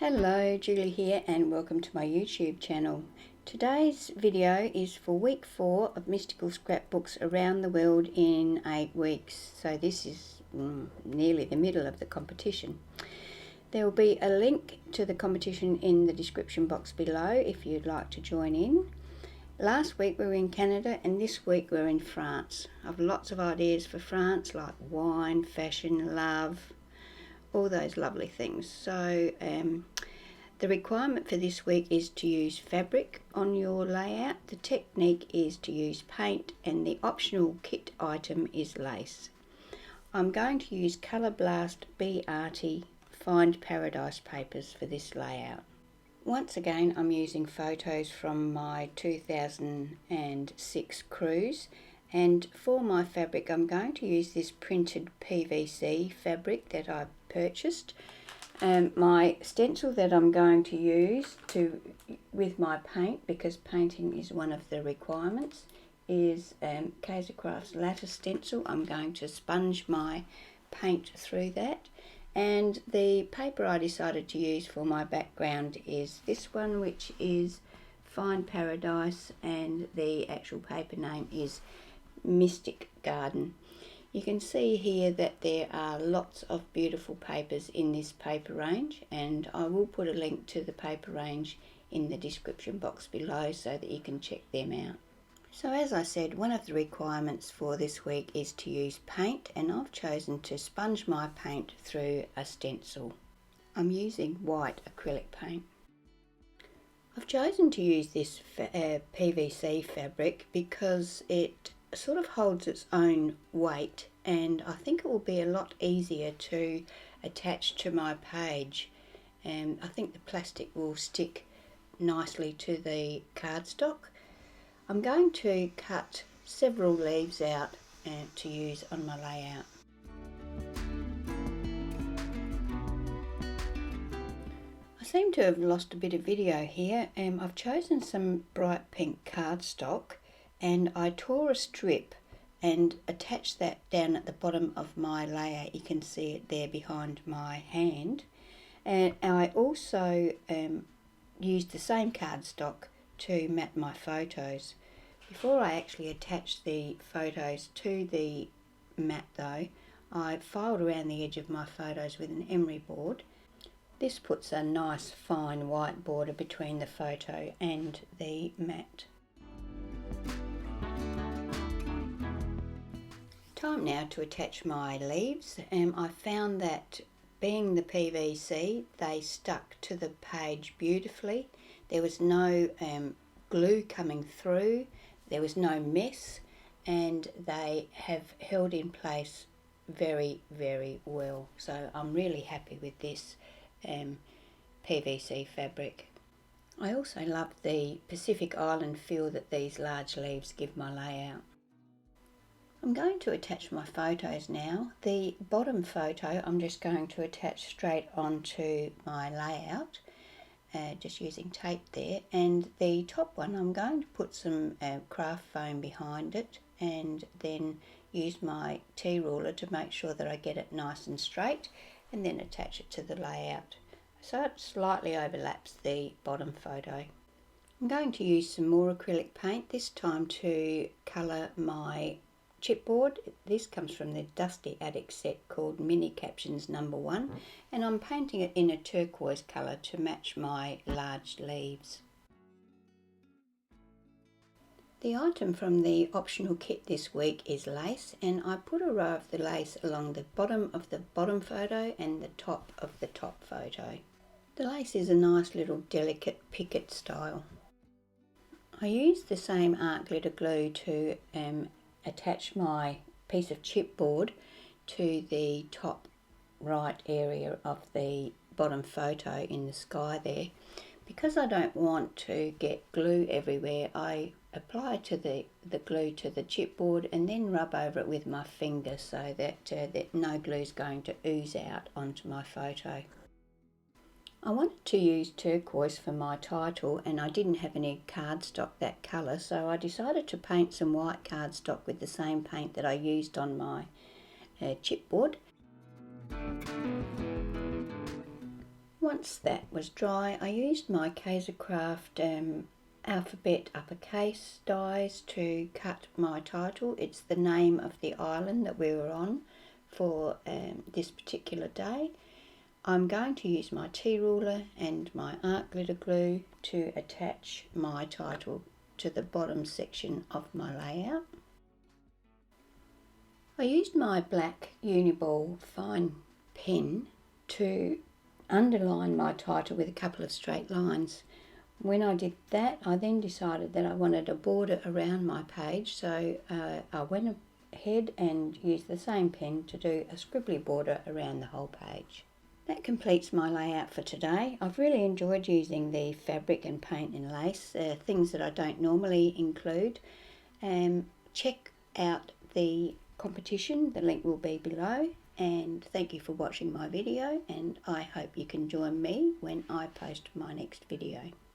Hello, Julie here and welcome to my YouTube channel. Today's video is for week 4 of Mystical Scrapbooks around the world in 8 weeks. So this is nearly the middle of the competition. There will be a link to the competition in the description box below if you'd like to join in. Last week we were in Canada and this week we're in France. I've lots of ideas for France, like wine, fashion, love, all those lovely things. So the requirement for this week is to use fabric on your layout. The technique is to use paint and the optional kit item is lace. I'm going to use Colour Blast B-Arty Find Paradise papers for this layout. Once again, I'm using photos from my 2006 cruise, and for my fabric I'm going to use this printed PVC fabric that I purchased. My stencil that I'm going to use with my paint, because painting is one of the requirements, is Kaiser Crafts lattice stencil. I'm going to sponge my paint through that. And the paper I decided to use for my background is this one, which is Find Paradise, and the actual paper name is Mystic Garden. You can see here that there are lots of beautiful papers in this paper range, and I will put a link to the paper range in the description box below so that you can check them out. So as I said, one of the requirements for this week is to use paint, and I've chosen to sponge my paint through a stencil. I'm using white acrylic paint. I've chosen to use this PVC fabric because it sort of holds its own weight, and I think it will be a lot easier to attach to my page. I think the plastic will stick nicely to the cardstock. I'm going to cut several leaves out to use on my layout. I seem to have lost a bit of video here. I've chosen some bright pink cardstock and I tore a strip and attached that down at the bottom of my layout. You can see it there behind my hand. And I also used the same cardstock to mat my photos. Before I actually attached the photos to the mat though, I filed around the edge of my photos with an emery board. This puts a nice fine white border between the photo and the mat. Time now to attach my leaves. I found that being the PVC, they stuck to the page beautifully. There was no glue coming through, there was no mess, and they have held in place very, very well. So I'm really happy with this PVC fabric. I also love the Pacific Island feel that these large leaves give my layout. I'm going to attach my photos now. The bottom photo I'm just going to attach straight onto my layout, just using tape there, and the top one I'm going to put some craft foam behind it and then use my T-ruler to make sure that I get it nice and straight, and then attach it to the layout so it slightly overlaps the bottom photo. I'm going to use some more acrylic paint, this time to colour my chipboard. This comes from the Dusty Attic set called Mini Captions No. 1, and I'm painting it in a turquoise colour to match my large leaves. The item from the optional kit this week is lace, and I put a row of the lace along the bottom of the bottom photo and the top of the top photo. The lace is a nice little delicate picket style. I used the same art glitter glue to attach my piece of chipboard to the top right area of the bottom photo in the sky there. Because I don't want to get glue everywhere, I apply to the glue to the chipboard and then rub over it with my finger so that no glue is going to ooze out onto my photo. I wanted to use turquoise for my title and I didn't have any cardstock that colour, so I decided to paint some white cardstock with the same paint that I used on my chipboard. once that was dry, I used my Kaisercraft alphabet uppercase dies to cut my title. It's the name of the island that we were on for this particular day. I'm going to use my tea ruler and my art glitter glue to attach my title to the bottom section of my layout. I used my black Uniball fine pen to underline my title with a couple of straight lines. When I did that, I then decided that I wanted a border around my page, so I went ahead and used the same pen to do a scribbly border around the whole page. That completes my layout for today. I've really enjoyed using the fabric and paint and lace, things that I don't normally include. Check out the competition, the link will be below, and thank you for watching my video, and I hope you can join me when I post my next video.